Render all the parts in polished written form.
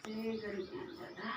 જય ગરીબનાથ દાદા.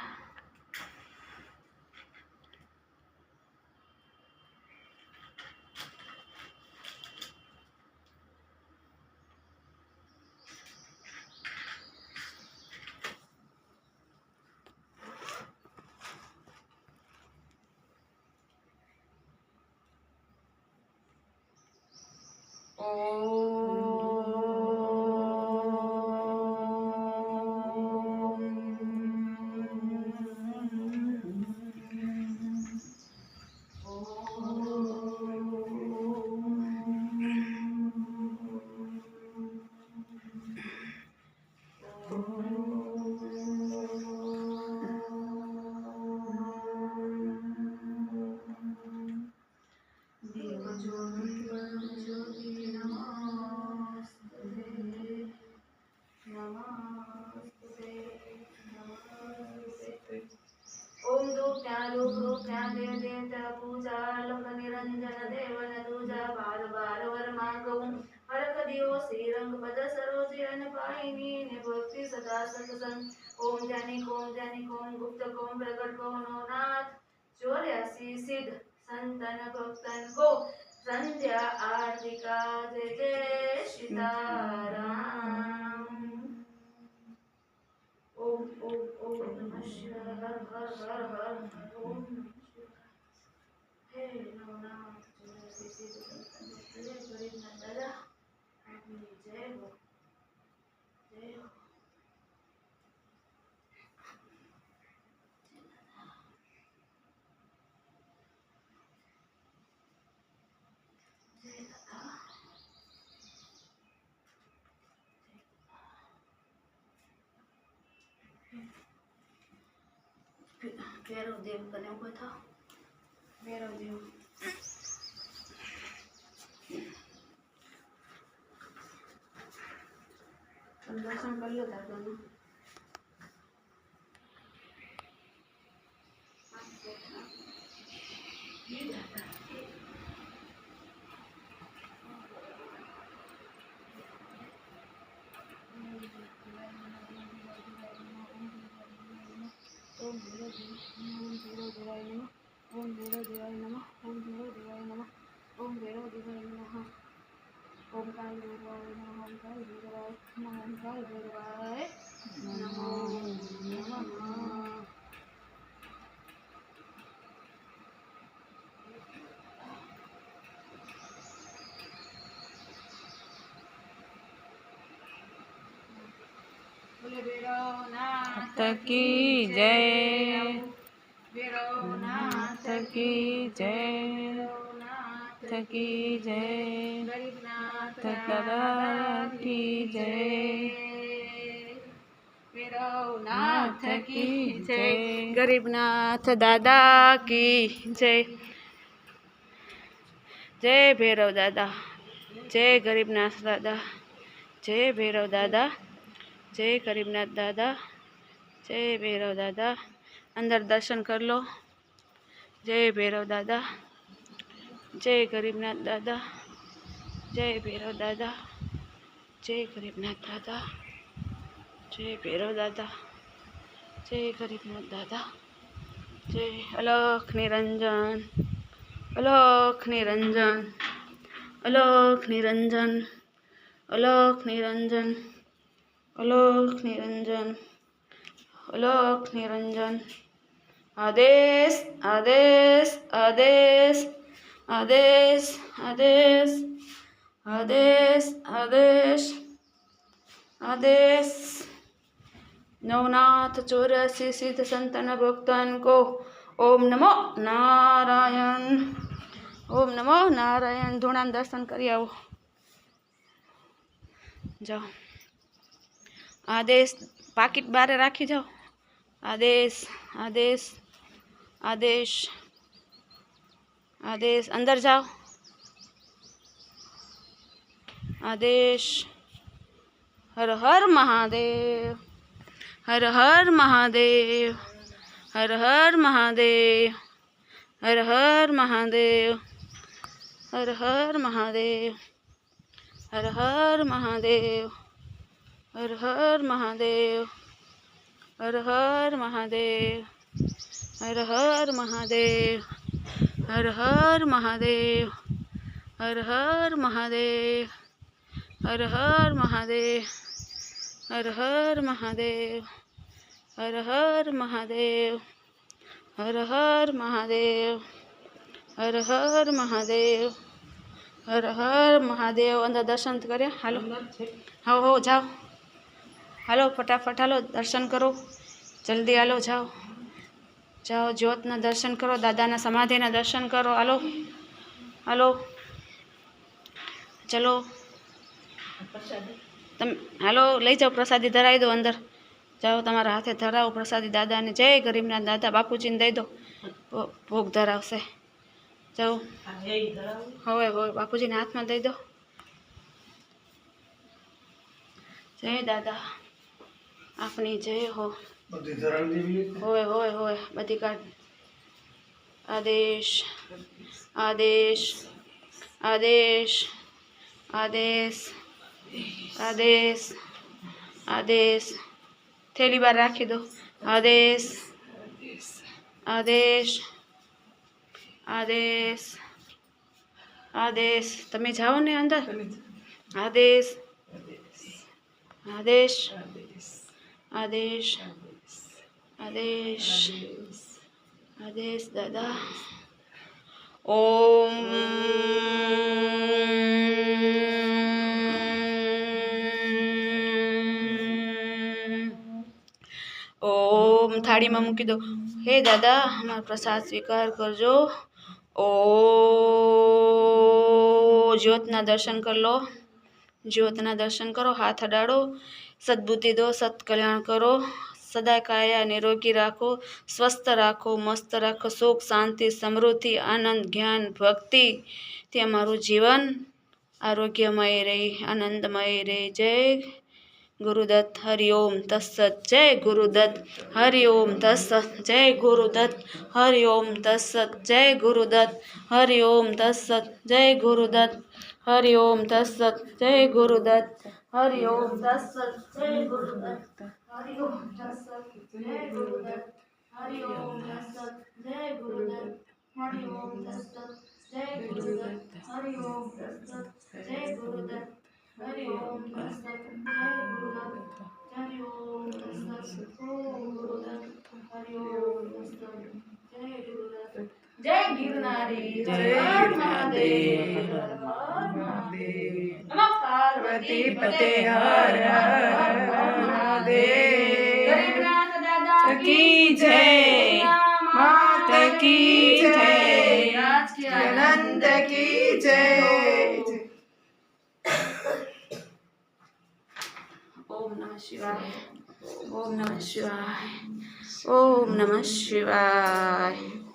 ओम धूप्या देव देवता पूजा लख निरंजन देवन दूजा बार बार वर मांगऊ हरख दियो श्रीरंग पद सरोज अन पाइनी ने भक्ति सदा सत्संग ओम जानी ओम गुप्त ओम प्रकट को नाथ 84 सिद्ध संतन भक्तन को संध्या आरती का जय जय सीताराम। ओम ओम ओम नमः शिवाय हर हर हर हर ओम नमः शिवाय। हे नवनाथ जय श्री जय गरीबनाथ दादा आपनी जय हो जय हो। भैरव देव कने उभो था भैरव देव दर्शन कर लो दादा ने ओम भैरव देवाय नमः ओम भैरव देवाय नमः ओम भैरव देवाय नमः ओम भैरव देवाय नमः ओम काल भैरवाय नमः ओम काल भैरवाय नमः ओम काल भैरवाय नमः। बोले भैरवनाथ की जय, भैरवनाथ की जय, भैरवनाथ की जय, गरीबनाथ दादा की जय, भैरवनाथ की जय जय। गरीबनाथ दादा की जय। जय भैरव दादा जय गरीबनाथ दादा जय भैरव दादा जय गरीबनाथ दादा जय भैरव दादा। अंदर दर्शन कर लो। जय भैरव दादा जय गरीबनाथ दादा जय भैरव दादा जय गरीबनाथ दादा जय भैरव दादा जय गरीबनाथ दादा जय अलख निरंजन अलख निरंजन अलख निरंजन अलख निरंजन अलख निरंजन अलख निरंजन। आदेश आदेश आदेश आदेश आदेश आदेश आदेश आदेश। नवनाथ 84 सिद्ध संतन भक्तन को ओम नमो नारायण ओम नमो नारायण। धूणान दर्शन करी आओ जाओ। आदेश पाकिट बारे राखी जाओ। आदेश आदेश आदेश आदेश अंदर जाओ। आदेश हर हर महादेव हर हर महादेव हर हर महादेव हर हर महादेव हर हर महादेव हर हर महादेव हर हर महादेव હર હર મહાદેવ, હર હર મહાદેવ, હર હર મહાદેવ, હર હર મહાદેવ, હર હર મહાદેવ, હર હર મહાદેવ, હર હર મહાદેવ, હર હર મહાદેવ, હર હર મહાદેવ, હર હર મહાદેવ. અંદર દર્શન કરે. હાલો હો જાઓ, હાલો ફટાફટ હાલો, દર્શન કરો જલ્દી, હાલો જાઓ જાઓ, જ્યોતના દર્શન કરો, દાદાના સમાધિના દર્શન કરો. હાલો હાલો ચલો તમે, હાલો લઈ જાઓ, પ્રસાદી ધરાવી દો અંદર. જાઓ તમારા હાથે ધરાવો પ્રસાદી દાદાને. જય ગરીબનાથ દાદા બાપુજીને દઈ દો, ભોગ ધરાવશે. જાઓ હવે હવે બાપુજીના હાથમાં દઈ દો. જય દાદા આપની જય હો. હોય હોય હોય બધી કાઢ. આદેશ આદેશ આદેશ આદેશ આદેશ આદેશ. થેલી બહાર રાખી દો. આદેશ આદેશ આદેશ આદેશ. તમે જાઓ ને અંદર. આદેશ આદેશ આદેશ આદેશ આદેશ દાદા. ઓમ ઓમ. થાળીમાં મૂકી દો. હે દાદા અમારો પ્રસાદ સ્વીકાર કરજો. ઓ જ્યોતના દર્શન કરી લો, જ્યોતના દર્શન કરો. હાથ અડાડો. સદબુદ્ધિ દો, સત્કલ્યાણ કરો. સદાય કાયા નિરોગી રાખો, સ્વસ્થ રાખો, મસ્ત રાખો. સુખ શાંતિ સમૃદ્ધિ આનંદ જ્ઞાન ભક્તિથી અમારું જીવન આરોગ્યમય રહી, આનંદમય રહી. જય ગુરુદત્ત. હરિઓમ તત્સત. જય ગુરુદત્ત. હરિઓમ તત્સત. જય ગુરુદત્ત. હરિઓમ તત્સત. જય ગુરુદત્ત. હરિઓમ તત્સત. જય ગુરુદત્ત. હરિઓમ તત્સત. જય ગુરુદત્ત. હરિઓમ તત્સત. જય ગુરુદત્ત. હરિઓમ તત્સત. જય ગુરુદત્ત. હરિઓમ તત્સત. જય ગુરુદત્ત. હરિઓમ તત્સત. જય ગુરુદત્ત. હરિઓમ તત્સત. જય ગુરુદત્ત. હરિઓમ તત્સત. જય ગુરુદત્ત. હરિઓમ તત્સત. ઓમ ગુરુદત્ત. હરિઓમ તત્સત. જય ગુરુદત્ત. જય ગિરનારી. હર હર મહાદેવ. હર હર મહાદેવ. નમઃ પાર્વતી પતે. હર હર મહાદેવ. ગરીબનાથ દાદા કી જય. માત કી જય. રાજ કી આનંદ કી જય. ઓમ નમઃ શિવાય. ઓમ નમઃ શિવાય. ઓમ નમઃ શિવાય.